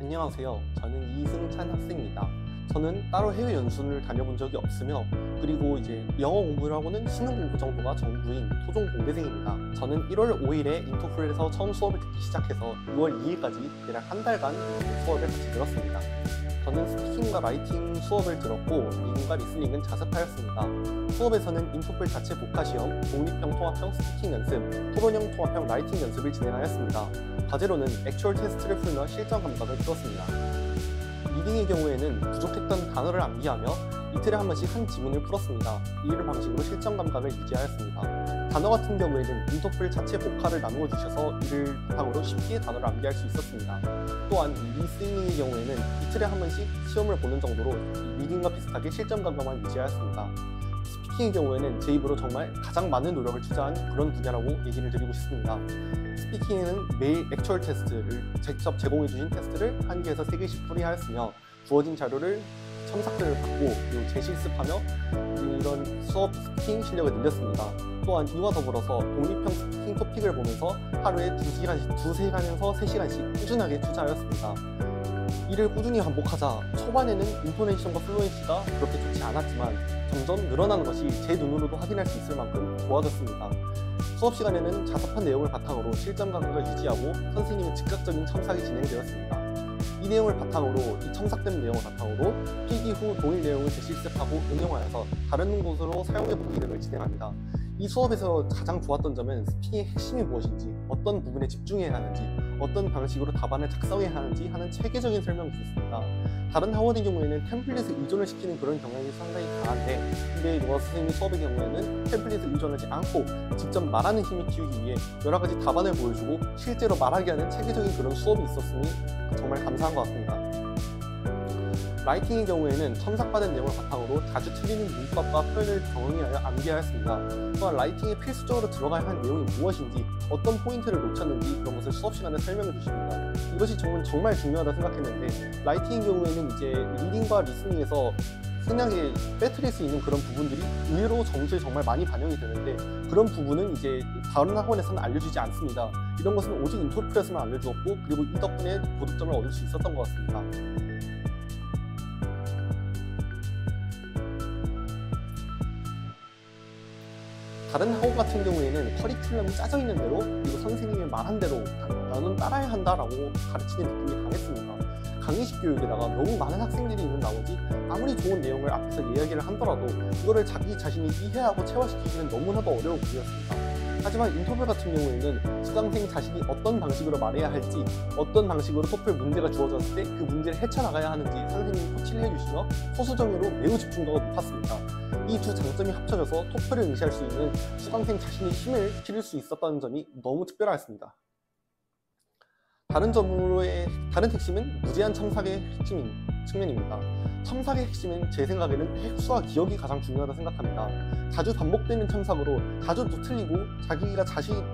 안녕하세요. 저는 이승찬 학생입니다. 저는 따로 해외 연수를 다녀본 적이 없으며 그리고 이제 영어 공부를 하고는 수능 공부 정도가 전부인 토종 공대생입니다. 저는 1월 5일에 인터풀에서 처음 수업을 듣기 시작해서 6월 2일까지 대략 한 달간 수업을 같이 들었습니다. 저는 스피킹과 라이팅 수업을 들었고 리딩과 리스닝은 자습하였습니다. 수업에서는 인터풀 자체 복화시험, 독립형 통합형 스피킹 연습, 토론형 통합형 라이팅 연습을 진행하였습니다. 과제로는 액추얼 테스트를 풀며 실전 감각을 키웠습니다. 리딩의 경우에는 부족했던 단어를 암기하며 이틀에 한 번씩 한 지문을 풀었습니다. 이를 방식으로 실전 감각을 유지하였습니다. 단어 같은 경우에는 인터풀 자체 복화를 나누어 주셔서 이를 바탕으로 쉽게 단어를 암기할 수 있었습니다. 또한 리스닝의 경우에는 이틀에 한 번씩 시험을 보는 정도로 리딩과 비슷하게 실전 감각만 유지하였습니다. 스피킹의 경우에는 제 입으로 정말 가장 많은 노력을 투자한 그런 분야라고 얘기를 드리고 싶습니다. 스피킹에는 매일 액추얼 테스트를 직접 제공해주신 테스트를 1개에서 3개씩 풀이하였으며 주어진 자료를 첨삭들을 받고 그리고 재실습하며 이런 수업 스피킹 실력을 늘렸습니다. 또한 이와 더불어서 독립형 스피킹 토픽을 보면서 하루에 2시간씩, 2시간에서 3시간씩 꾸준하게 투자하였습니다. 이를 꾸준히 반복하자 초반에는 인토네이션과 플루엔시가 그렇게 좋지 않았지만 점점 늘어나는 것이 제 눈으로도 확인할 수 있을 만큼 좋아졌습니다. 수업 시간에는 자습한 내용을 바탕으로 실전 감각을 유지하고 선생님의 즉각적인 첨삭이 진행되었습니다. 이 내용을 바탕으로, 이 첨삭된 내용을 바탕으로 필기 후 동일 내용을 재실습하고 응용하여서 다른 곳으로 사용해보기 등을 진행합니다. 이 수업에서 가장 좋았던 점은 스피킹의 핵심이 무엇인지, 어떤 부분에 집중해야 하는지, 어떤 방식으로 답안을 작성해야 하는지 하는 체계적인 설명이 있었습니다. 다른 학원의 경우에는 템플릿에 의존을 시키는 그런 경향이 상당히 강한데 근데 이거 선생님 수업의 경우에는 템플릿에 의존하지 않고 직접 말하는 힘을 키우기 위해 여러 가지 답안을 보여주고 실제로 말하게 하는 체계적인 그런 수업이 있었으니 정말 감사한 것 같습니다. 라이팅의 경우에는 첨삭받은 내용을 바탕으로 자주 틀리는 문법과 표현을 경험하여 암기하였습니다. 또한 라이팅에 필수적으로 들어가야 하는 내용이 무엇인지, 어떤 포인트를 놓쳤는지 그런 것을 수업 시간에 설명해 주십니다. 이것이 정말 중요하다 생각했는데 라이팅의 경우에는 이제 리딩과 리스닝에서 흔하게 빼뜨릴 수 있는 그런 부분들이 의외로 점수에 정말 많이 반영이 되는데 그런 부분은 이제 다른 학원에서는 알려주지 않습니다. 이런 것은 오직 인터풀에서만 알려주었고 그리고 이 덕분에 고득점을 얻을 수 있었던 것 같습니다. 다른 학원 같은 경우에는 커리큘럼이 짜져 있는 대로 그리고 선생님이 말한 대로 나는 따라야 한다라고 가르치는 느낌이 강했습니다. 강의식 교육에다가 너무 많은 학생들이 있는 나머지 아무리 좋은 내용을 앞에서 이야기를 하더라도 이거를 자기 자신이 이해하고 체화시키기는 너무나도 어려운 부분이었습니다. 하지만 인터뷰 같은 경우에는 수강생 자신이 어떤 방식으로 말해야 할지, 어떤 방식으로 토플 문제가 주어졌을 때 그 문제를 헤쳐나가야 하는지 선생님이 코치를 해주시며 소수정예로 매우 집중도가 높았습니다. 이 두 장점이 합쳐져서 토플을 응시할 수 있는 수강생 자신의 힘을 기를 수 있었다는 점이 너무 특별했습니다. 다른 핵심은 무제한 첨삭의 핵심인 측면입니다. 첨삭의 핵심은 제 생각에는 획수와 기억이 가장 중요하다 생각합니다. 자주 반복되는 첨삭으로 자주 또 틀리고 자기가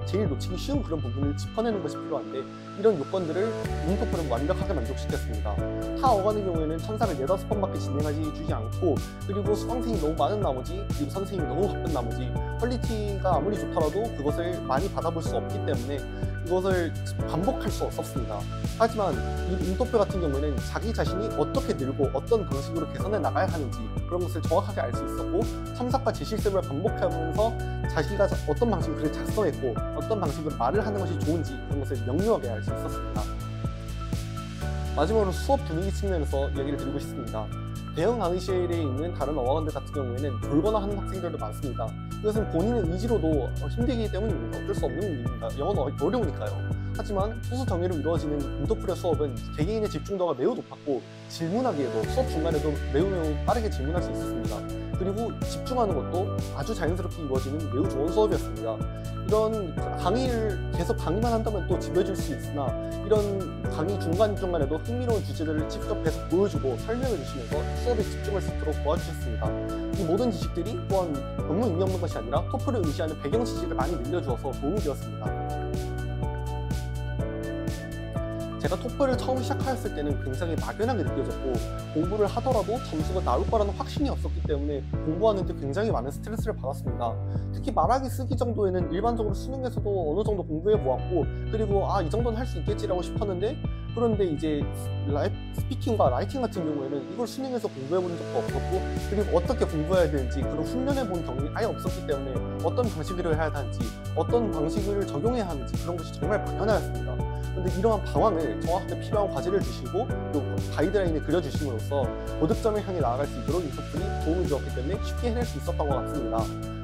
제일 놓치기 쉬운 그런 부분을 짚어내는 것이 필요한데 이런 요건들을 인터풀은 완벽하게 만족시켰습니다. 타 어간의 경우에는 첨삭을 4-5번밖에 진행하지 주지 않고 그리고 수강생이 너무 많은 나머지 그리고 선생님이 너무 바쁜 나머지 퀄리티가 아무리 좋더라도 그것을 많이 받아볼 수 없기 때문에 이것을 반복할 수 없었습니다. 하지만 이 인터뷰 같은 경우에는 자기 자신이 어떻게 늘고 어떤 방식으로 개선해 나가야 하는지 그런 것을 정확하게 알 수 있었고 첨삭과 재실습을 반복하면서 자기가 어떤 방식으로 글을 작성했고 어떤 방식으로 말을 하는 것이 좋은지 그런 것을 명료하게 알 수 있었습니다. 마지막으로 수업 분위기 측면에서 얘기를 드리고 싶습니다. 대형 강의실에 있는 다른 어학원들 같은 경우에는 졸거나 하는 학생들도 많습니다. 이것은 본인의 의지로도 힘들기 때문입니다. 어쩔 수 없는 일입니다. 영어는 어려우니까요. 하지만 소수 정예로 이루어지는 인터풀의 수업은 개개인의 집중도가 매우 높았고 질문하기에도 수업 중간에도 매우 빠르게 질문할 수 있었습니다. 그리고 집중하는 것도 아주 자연스럽게 이루어지는 매우 좋은 수업이었습니다. 이런 강의를 계속 강의만 한다면 또 지겨질 수 있으나 이런 강의 중간중간에도 흥미로운 주제들을 직접 해서 보여주고 설명해 주시면서 수업에 집중할 수 있도록 도와주셨습니다. 이 모든 지식들이 또한 논문 응용하는 것이 아니라 토플을 응시하는 배경 지식을 많이 늘려주어서 도움이 되었습니다. 제가 토플을 처음 시작하였을 때는 굉장히 막연하게 느껴졌고 공부를 하더라도 점수가 나올 거라는 확신이 없었기 때문에 공부하는데 굉장히 많은 스트레스를 받았습니다. 특히 말하기 쓰기 정도에는 일반적으로 수능에서도 어느 정도 공부해 보았고 그리고 이 정도는 할 수 있겠지라고 싶었는데 그런데 이제 스피킹과 라이팅 같은 경우에는 이걸 수능에서 공부해 본 적도 없었고 그리고 어떻게 공부해야 되는지 그런 훈련해 본 경험이 아예 없었기 때문에 어떤 방식으로 해야 하는지 어떤 방식을 적용해야 하는지 그런 것이 정말 막연하였습니다. 그런데 이러한 방황을 정확하게 필요한 과제를 주시고 또 가이드라인을 그려주심으로써 고득점을 향해 나아갈 수 있도록 인터풀이 도움을 주었기 때문에 쉽게 해낼 수 있었던 것 같습니다.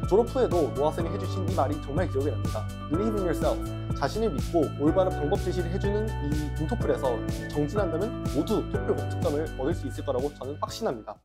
졸업 후에도 노아쌤이 해주신 이 말이 정말 기억에 납니다. Believe in yourself. 자신을 믿고 올바른 방법 제시를 해주는 이 인터풀에서 정진한다면 모두 토플 목적점을 얻을 수 있을 거라고 저는 확신합니다.